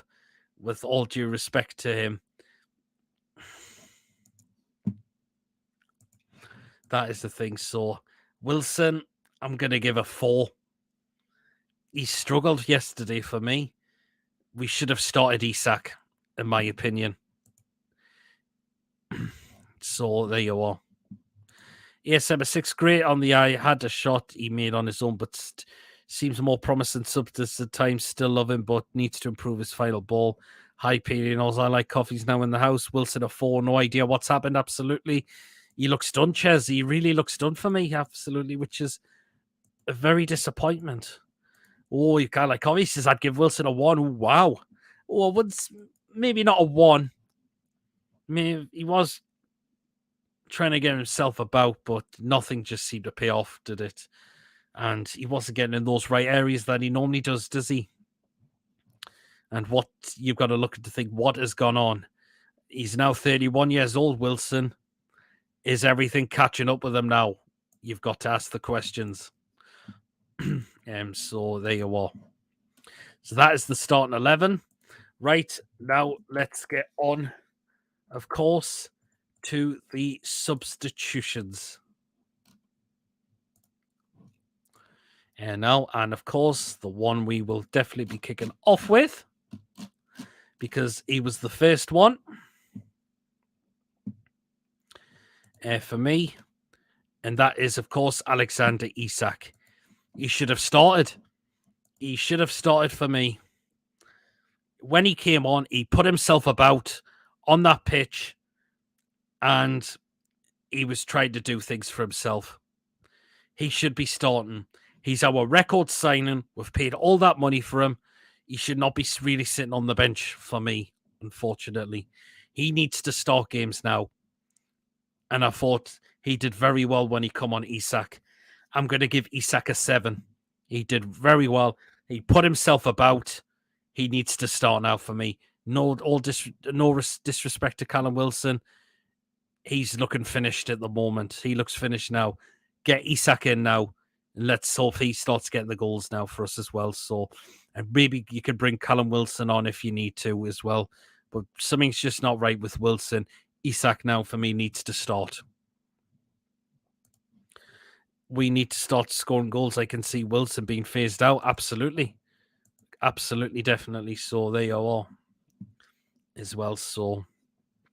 with all due respect to him. That is the thing. So, Wilson, I'm going to give a 4. He struggled yesterday for me. We should have started Isak, in my opinion. So, there you are. ASM a 6, great on the eye. Had a shot he made on his own, but seems more promising substance at times. Still love him, but needs to improve his final ball. High Paleos, I like Coffee's now in the house. Wilson a 4, no idea what's happened. Absolutely. He looks done, Ches. He really looks done for me. Absolutely, which is a very disappointment. Oh, you can't like Coffee says I'd give Wilson a 1. Ooh, wow. Oh, maybe not a 1. Maybe he was trying to get himself about, but nothing just seemed to pay off, did it? And he wasn't getting in those right areas that he normally does he? And what you've got to look at to think what has gone on. He's now 31 years old, Wilson. Is everything catching up with him now? You've got to ask the questions. So there you are. So that is the starting 11. Right, now let's get on, of course, to the substitutions. And of course, the one we will definitely be kicking off with, because he was the first one for me, and that is, of course, Alexander Isak. He should have started. He should have started for me. When he came on, he put himself about on that pitch, and he was trying to do things for himself. He should be starting. He's our record signing. We've paid all that money for him. He should not be really sitting on the bench for me, unfortunately. He needs to start games now. And I thought he did very well when he come on Isak. I'm going to give Isak a 7. He did very well. He put himself about. He needs to start now for me. No disrespect to Callum Wilson. He's looking finished at the moment. He looks finished now. Get Isak in now. And let's hope he starts getting the goals now for us as well. So, and maybe you could bring Callum Wilson on if you need to as well. But something's just not right with Wilson. Isak now for me needs to start. We need to start scoring goals. I can see Wilson being phased out. Absolutely. Absolutely, definitely. So there you are as well. So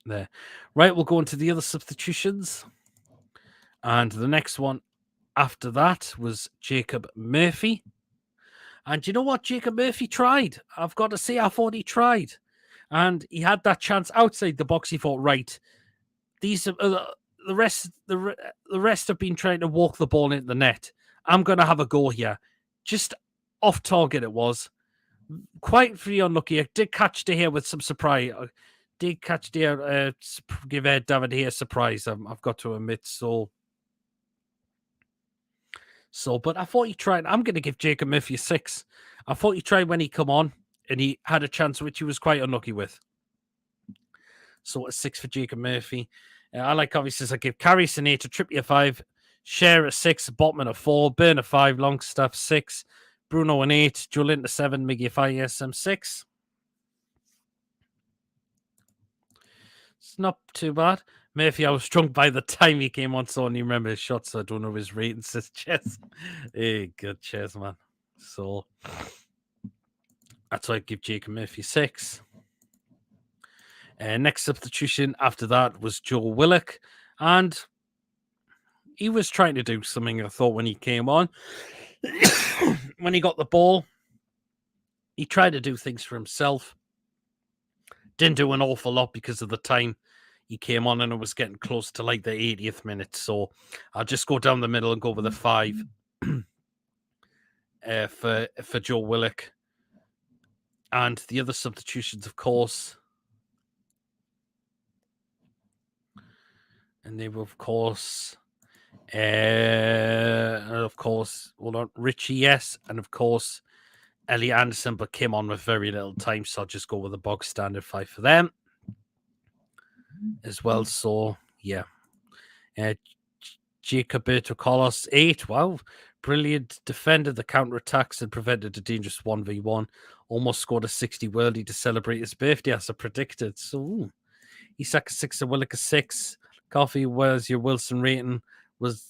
there. Right, we'll go into the other substitutions. And the next one after that was Jacob Murphy. And you know what? Jacob Murphy tried. I've got to say, I thought he tried. And he had that chance outside the box. He thought, right, these the rest have been trying to walk the ball into the net. I'm going to have a go here. Just off target it was. Quite very unlucky. I did catch De Gea with some surprise. I did catch De Gea, give David here a surprise. I've got to admit. But I thought he tried. I'm going to give Jacob Murphy a 6. I thought he tried when he come on and he had a chance, which he was quite unlucky with. So a 6 for Jacob Murphy. I like obviously I give Carrius an 8, a Trippier a 5, Share a 6, Botman a 4, Burn a 5, Longstaff 6, Bruno an 8, Joelinton a 7, Miggy a 5, SM 6. It's not too bad. Murphy, I was drunk by the time he came on, so I only remember his shots. So I don't know his rating, says Chess. Hey, good Chess, man. So that's why I give Jacob Murphy 6. Next substitution after that was Joe Willock. And he was trying to do something, I thought, when he came on. When he got the ball, he tried to do things for himself. Didn't do an awful lot because of the time he came on, and it was getting close to like the 80th minute. So I'll just go down the middle and go with a 5 for Joe Willock. And the other substitutions, of course. And they were, of course, hold on, Richie, yes. And of course, Elliot Anderson, but came on with very little time. So I'll just go with a bog standard 5 for them as well. So, yeah. Giacoberto Carlos, 8. Wow. Brilliant. Defended the counterattacks and prevented a dangerous 1v1. Almost scored a 60 worldie to celebrate his birthday, as I predicted. So, Isak a 6, a Willock a 6. Coffee, where's your Wilson rating? Was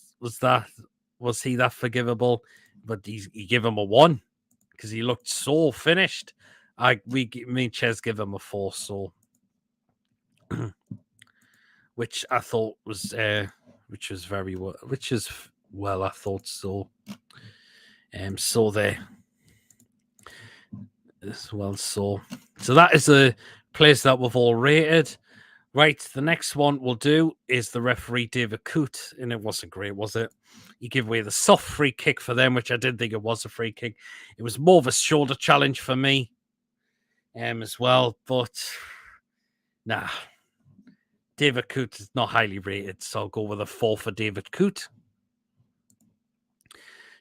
he that forgivable? But he gave him a 1 because he looked so finished. Me and Ches give him a 4, so which I thought was which was very well, I thought so. So there as well. So that is a place that we've all rated. Right, the next one we'll do is the referee David Coote, and it wasn't great, was it? He gave away the soft free kick for them, which I didn't think it was a free kick. It was more of a shoulder challenge for me, as well. But nah, David Coote is not highly rated, so I'll go with a 4 for David Coote.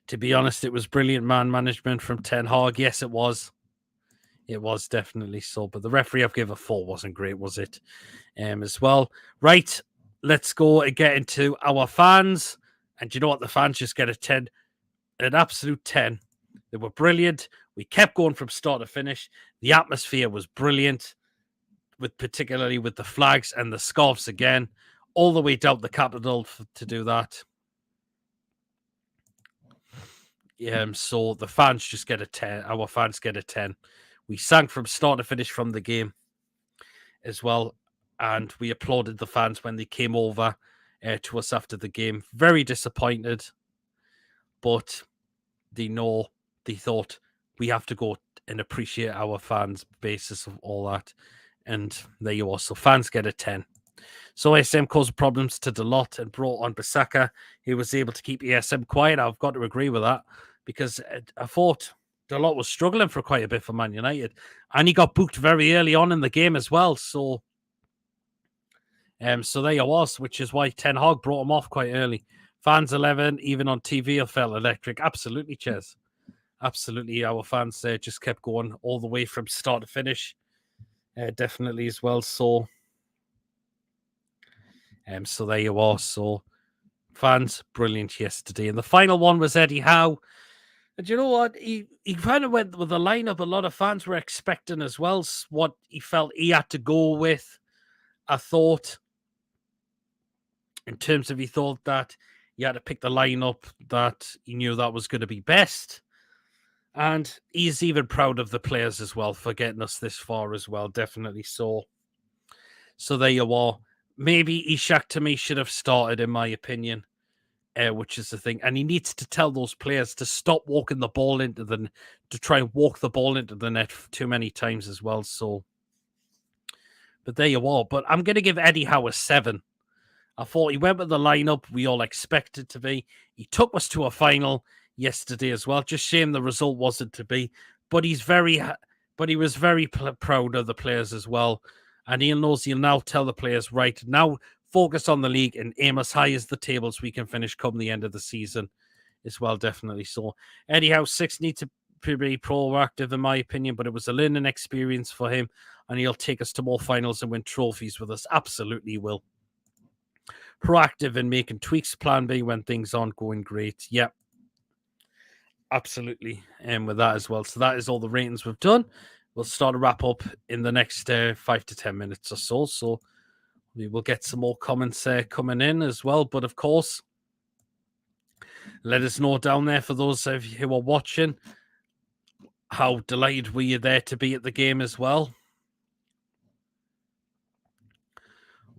To be honest, it was brilliant man management from Ten Hag. Yes, it was. It was definitely so. But the referee I've given a 4 wasn't great, was it? As well. Right, let's go and get into our fans. And you know what? The fans just get a 10, an absolute 10. They were brilliant. We kept going from start to finish. The atmosphere was brilliant, particularly with the flags and the scarves again, all the way down the capital to do that. So the fans just get a 10. Our fans get a 10. We sang from start to finish from the game as well. And we applauded the fans when they came over to us after the game. Very disappointed. But they thought we have to go and appreciate our fans' basis of all that. And there you are. So fans get a 10. So ASM caused problems to Dalot and brought on Bissaka. He was able to keep ASM quiet. I've got to agree with that because I thought Dalot was struggling for quite a bit for Man United. And he got booked very early on in the game as well. So there you was, which is why Ten Hag brought him off quite early. Fans 11, even on TV, I felt electric. Absolutely, Ches. Absolutely, our fans just kept going all the way from start to finish. Definitely as well. So there you are. So fans, brilliant yesterday. And the final one was Eddie Howe. And you know what? He kind of went with a lineup a lot of fans were expecting as well. What he felt he had to go with. I thought, in terms of he thought that he had to pick the lineup that he knew that was going to be best. And he's even proud of the players as well for getting us this far as well. Definitely so. So there you are. Maybe Ishak to me should have started, in my opinion, which is the thing. And he needs to tell those players to stop walking the ball to try and walk the ball into the net too many times as well. So, but there you are. But I'm going to give Eddie Howe a 7. I thought he went with the lineup we all expected to be. He took us to a final yesterday as well. Just shame the result wasn't to be. But he was very proud of the players as well. And he knows he'll now tell the players, right, now focus on the league and aim as high as the tables we can finish come the end of the season as well, definitely. So Eddie Howe 6 needs to be proactive, in my opinion, but it was a learning experience for him, and he'll take us to more finals and win trophies with us. Absolutely will. Proactive in making tweaks, plan B when things aren't going great. Yep. Absolutely. And with that as well. So that is all the ratings we've done. We'll start to wrap up in the next 5 to 10 minutes or so. So we will get some more comments coming in as well. But of course, let us know down there for those of you who are watching how delighted were you there to be at the game as well.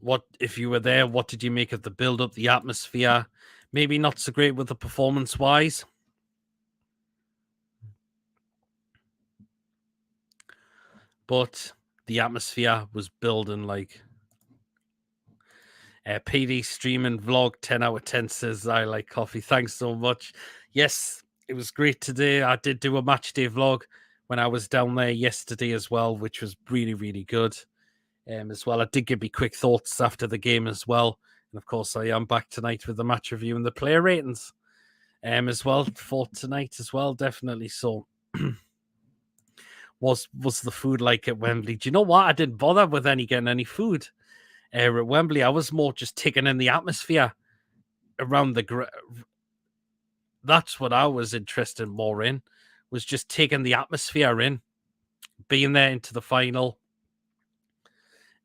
What, if you were there, what did you make of the build-up, the atmosphere? Maybe not so great with the performance-wise. But the atmosphere was building like... PD streaming vlog 10 out of 10 says I like coffee. Thanks so much. Yes, it was great today. I did do a match day vlog when I was down there yesterday as well, which was really, really good. As well, I did give me quick thoughts after the game as well. And of course, I am back tonight with the match review and the player ratings as well for tonight as well. Definitely so. Was the food like at Wembley? Do you know what? I didn't bother with getting any food at Wembley. I was more just taking in the atmosphere around the... That's what I was interested more in, was just taking the atmosphere in, being there into the final.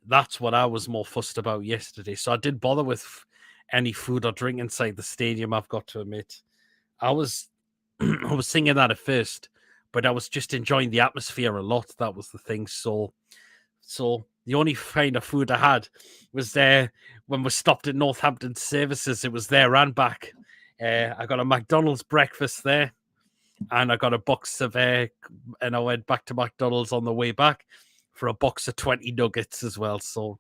That's what I was more fussed about yesterday. So I didn't bother with any food or drink inside the stadium, I've got to admit. I was I was thinking that at first, but I was just enjoying the atmosphere a lot. That was the thing. So the only kind of food I had was there when we stopped at Northampton Services. It was there and back. I got a McDonald's breakfast there, and I got a box of and I went back to McDonald's on the way back for a box of 20 nuggets as well. So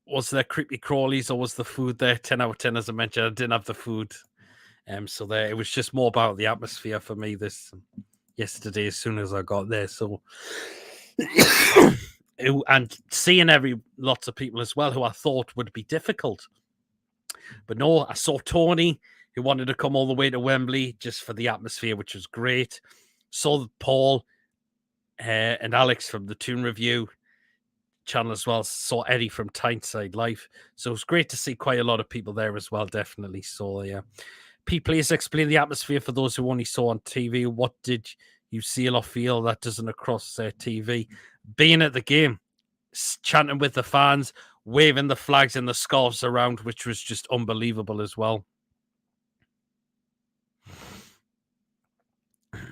was there creepy crawlies or was the food there? 10 out of 10, as I mentioned. I didn't have the food. So there, it was just more about the atmosphere for me this yesterday as soon as I got there. So and seeing lots of people as well who I thought would be difficult. But no, I saw Tony, who wanted to come all the way to Wembley just for the atmosphere, which was great. Saw Paul and Alex from the Toon Review channel as well. Saw Eddie from Tyneside Life. So it was great to see quite a lot of people there as well, definitely. So, yeah. Pete, please explain the atmosphere for those who only saw on TV. What did you see or feel that doesn't across TV? Being at the game, chanting with the fans, waving the flags and the scarves around, which was just unbelievable as well.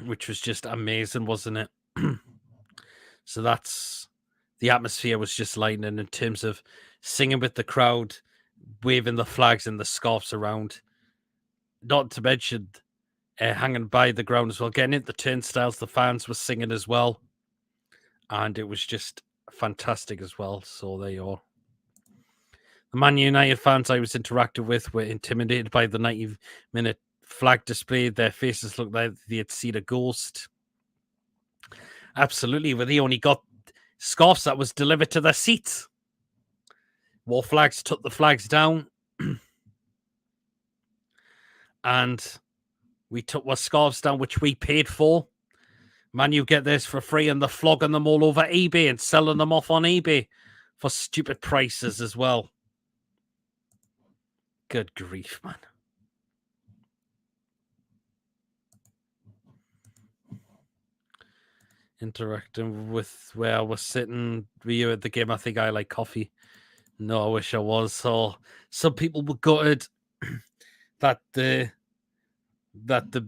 Which was just amazing, wasn't it? So that's the atmosphere was just lightning in terms of singing with the crowd, waving the flags and the scarves around. Not to mention hanging by the ground as well, getting into the turnstiles, the fans were singing as well. And it was just fantastic as well. So there you are. The Man United fans I was interactive with were intimidated by the 90-minute flag display. Their faces looked like they had seen a ghost. Absolutely, but they only got scarves that was delivered to their seats. War flags, took the flags down. And we took our scarves down, which we paid for. Man, you get this for free, and they're flogging them all over eBay and selling them off on eBay for stupid prices as well. Good grief, man. Interacting with where I was sitting with you at the game. I think I like coffee. No, I wish I was. So some people were gutted that they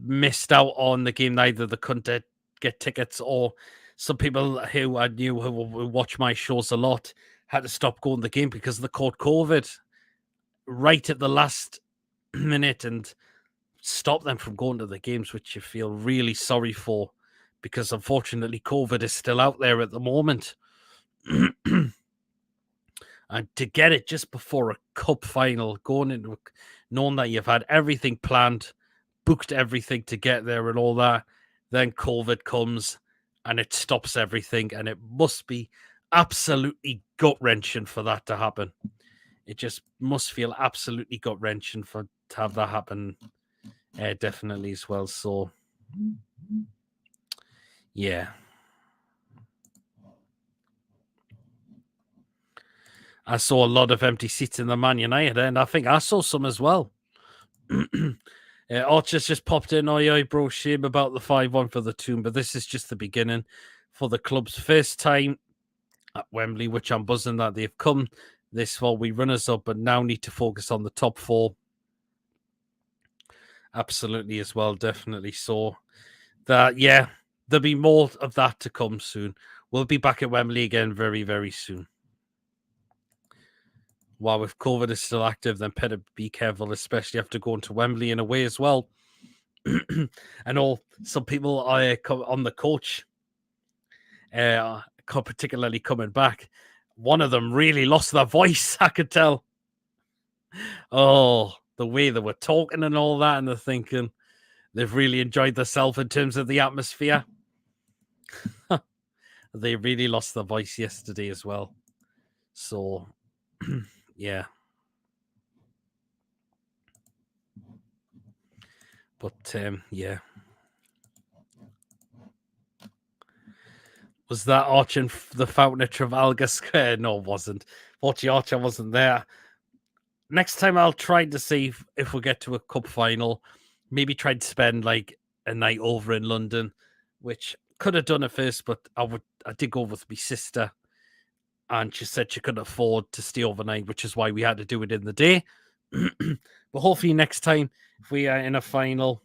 missed out on the game. Neither they couldn't get tickets, or some people who I knew who watch my shows a lot had to stop going to the game because they caught COVID right at the last minute and stop them from going to the games, which you feel really sorry for, because unfortunately COVID is still out there at the moment. And to get it just before a cup final, going into knowing that you've had everything planned, booked everything to get there and all that, then COVID comes and it stops everything, and it must be absolutely gut-wrenching for that to happen. It just must feel absolutely gut-wrenching to have that happen, definitely as well. So, yeah. I saw a lot of empty seats in the Man United, and I think I saw some as well. Archer's just popped in. Oh, yeah, bro, shame about the 5-1 for the Toon, but this is just the beginning for the club's first time at Wembley, which I'm buzzing that they've come this far. We runners up, but now need to focus on the top four. Absolutely as well, definitely. So that, yeah, there'll be more of that to come soon. We'll be back at Wembley again very, very soon. While if COVID is still active, then better be careful, especially after going to Wembley in a way as well. And all some people on the coach, particularly coming back. One of them really lost their voice, I could tell. Oh, the way they were talking and all that, and they're thinking they've really enjoyed themselves in terms of the atmosphere. They really lost their voice yesterday as well. So, yeah. But, yeah. Was that Archer the Fountain of Trafalgar Square? No, it wasn't. Fortunately, Archer wasn't there. Next time I'll try to see if we get to a cup final. Maybe try to spend like a night over in London, which could have done at first, but I did go with my sister, and she said she couldn't afford to stay overnight, which is why we had to do it in the day. But hopefully next time, if we are in a final,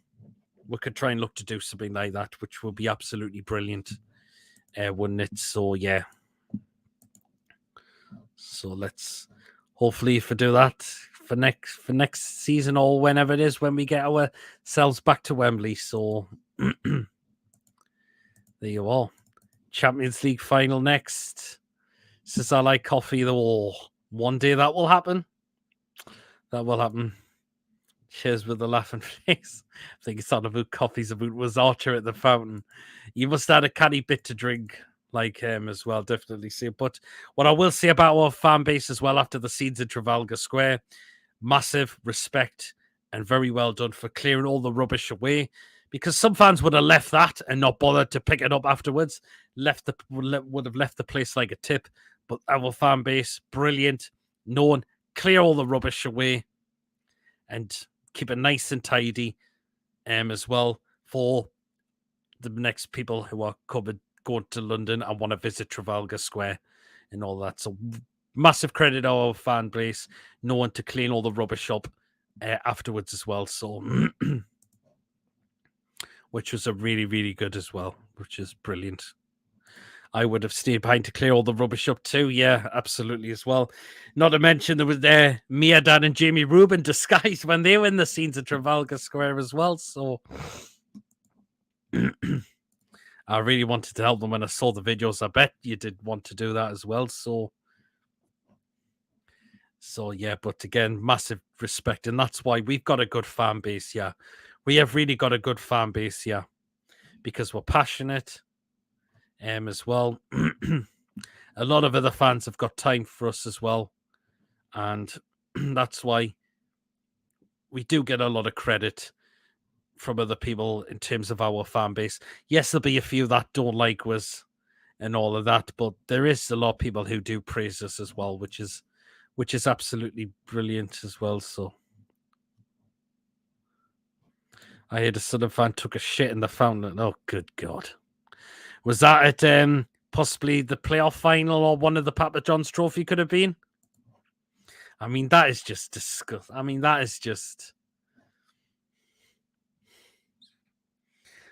we could try and look to do something like that, which would be absolutely brilliant, wouldn't it? So yeah. So let's hopefully if we do that for next season or whenever it is when we get ourselves back to Wembley. So there you are. Champions League final next. Says I like coffee though. One day that will happen. That will happen. Cheers with the laughing face. I think it's not about coffee's about was Archer at the fountain. You must have had a canny bit to drink like him as well, definitely see. But what I will say about our fan base as well after the scenes in Trafalgar Square, massive respect and very well done for clearing all the rubbish away. Because some fans would have left that and not bothered to pick it up afterwards. Would have left the place like a tip. But our fan base, brilliant. No one clear all the rubbish away and keep it nice and tidy as well for the next people who are going to London and want to visit Trafalgar Square and all that. So massive credit to our fan base, no one to clean all the rubbish up afterwards as well. So, which was a really, really good as well, which is brilliant. I would have stayed behind to clear all the rubbish up too. Yeah, absolutely as well. Not to mention there was Mia, Dan and Jamie Rubin disguised when they were in the scenes at Trafalgar Square as well. So I really wanted to help them when I saw the videos. I bet you did want to do that as well. So yeah, but again, massive respect. And that's why we've got a good fan base. Yeah, we have really got a good fan base. Yeah, because we're passionate. As well. A lot of other fans have got time for us as well. And that's why we do get a lot of credit from other people in terms of our fan base. Yes, there'll be a few that don't like us and all of that, but there is a lot of people who do praise us as well, which is absolutely brilliant as well. So I heard a Southern fan took a shit in the fountain. Oh, good God. Was that at possibly the playoff final or one of the Papa John's trophy could have been? I mean, that is just disgusting. I mean, that is just...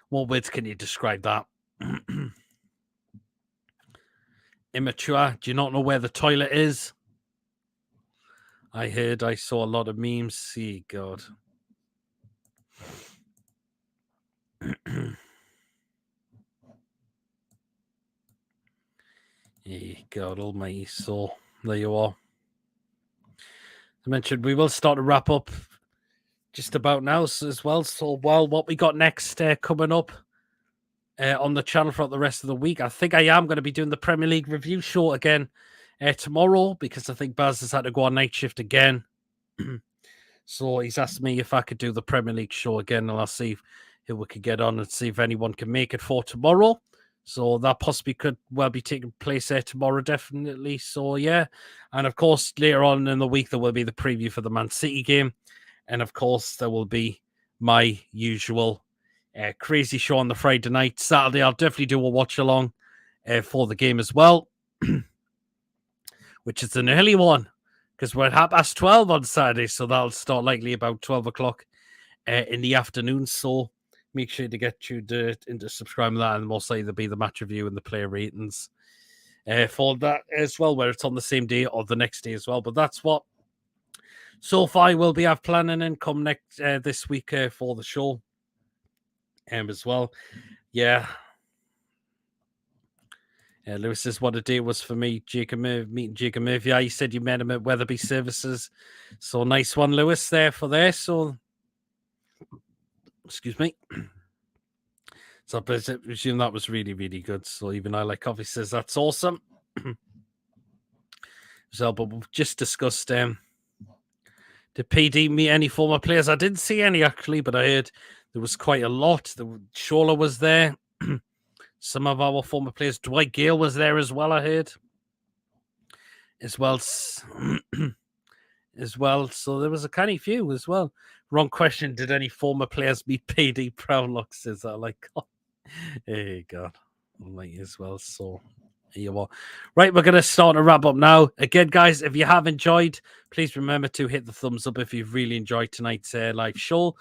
What words can you describe that? Immature. Do you not know where the toilet is? I saw a lot of memes. See, God. God almighty. So, there you are. I mentioned we will start to wrap up just about now as well. So, while what we got next coming up on the channel for the rest of the week, I think I am going to be doing the Premier League review show again tomorrow because I think Baz has had to go on night shift again. So he's asked me if I could do the Premier League show again, and I'll see who we could get on and see if anyone can make it for tomorrow. So that possibly could well be taking place there tomorrow, definitely. So yeah, and of course later on in the week there will be the preview for the Man City game, and of course there will be my usual crazy show on the Friday night. Saturday I'll definitely do a watch along for the game as well, which is an early one. Because we're at 12:30 on Saturday, so that'll start likely about 12 o'clock in the afternoon. So make sure to get tuned into subscribe to that, and most likely there'll be the match review and the player ratings for that as well, where it's on the same day or the next day as well. But that's what so far we'll be planning and come next this week for the show as well. Yeah. Lewis says, what a day it was for me, meeting Jacob Murphy. Yeah, you said you met him at Weatherby Services. So nice one, Lewis, there. So, excuse me. So I presume that was really, really good. So even I like coffee says that's awesome. So, but we've just discussed, did PD meet any former players? I didn't see any actually, but I heard there was quite a lot. Shola was there. Some of our former players, Dwight Gale was there as well, I heard. As well. So there was a canny few as well. Wrong question. Did any former players meet PD Proudlock? Says that like, oh, hey, God. Like as well. So here you are. Right, we're going to start to wrap up now. Again, guys, if you have enjoyed, please remember to hit the thumbs up if you've really enjoyed tonight's live show.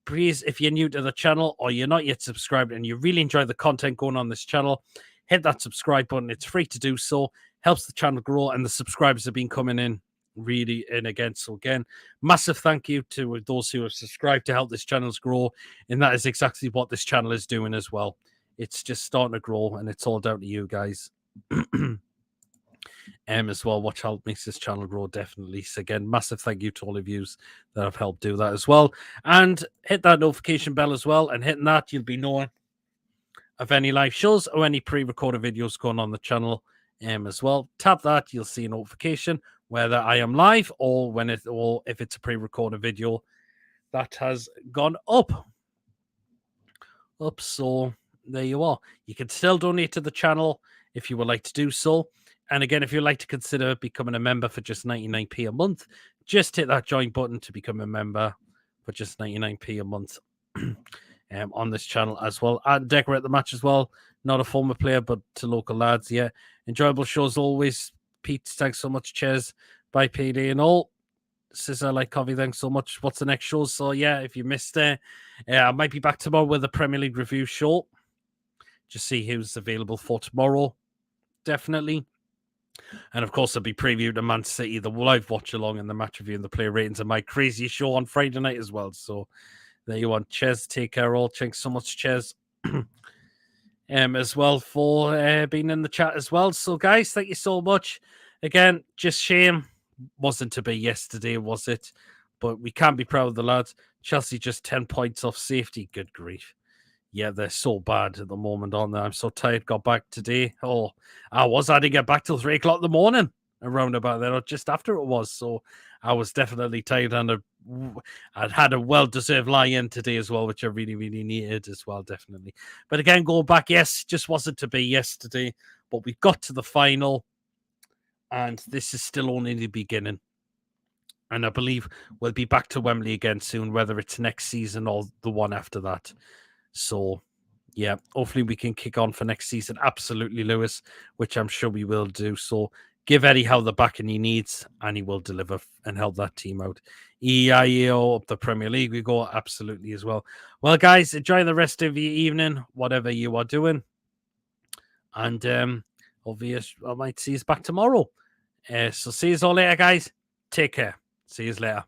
please, if you're new to the channel or you're not yet subscribed and you really enjoy the content going on this channel, hit that subscribe button. It's free to do so. Helps the channel grow, and the subscribers have been coming in really in again. So again, massive thank you to those who have subscribed to help this channel grow. And that is exactly what this channel is doing as well. It's just starting to grow, and it's all down to you guys. As well, which helped makes this channel grow, definitely. So again, massive thank you to all of you that have helped do that as well. And hit that notification bell as well, and hitting that, you'll be knowing of any live shows or any pre-recorded videos going on the channel as well. Tap that, you'll see a notification whether I am live or if it's a pre-recorded video that has gone up. So there you are. You can still donate to the channel if you would like to do so. And again, if you'd like to consider becoming a member for just 99p a month, just hit that join button to become a member for just 99p a month on this channel as well. And decorate the match as well. Not a former player, but to local lads. Yeah, enjoyable shows always. Pete, thanks so much. Cheers. Bye, PD and all. Scissor like coffee, thanks so much. What's the next show? So yeah, if you missed it, I might be back tomorrow with a Premier League review show. Just see who's available for tomorrow. Definitely. And of course, I'll be previewing the Man City, the live watch along, and the match review and the player ratings and my crazy show on Friday night as well. So there you are. Cheers. Take care, all. Thanks so much. Cheers. As well for being in the chat as well. So, guys, thank you so much. Again, just shame wasn't to be yesterday, was it? But we can be proud of the lads. Chelsea just 10 points off safety. Good grief. Yeah, they're so bad at the moment, aren't they? I'm so tired. Got back today. Oh, I didn't get back till 3 o'clock in the morning, around about there, or just after it was. So I was definitely tired, and I'd had a well-deserved lie-in today as well, which I really, really needed as well, definitely. But again, going back, yes, just wasn't to be yesterday, but we got to the final, and this is still only the beginning. And I believe we'll be back to Wembley again soon, whether it's next season or the one after that. So, yeah, hopefully we can kick on for next season. Absolutely, Lewis, which I'm sure we will do. So give Eddie Howe the backing he needs, and he will deliver and help that team out. EIEO up the Premier League, we go absolutely as well. Well, guys, enjoy the rest of your evening, whatever you are doing. And obviously, I might see you back tomorrow. So see you all later, guys. Take care. See you later.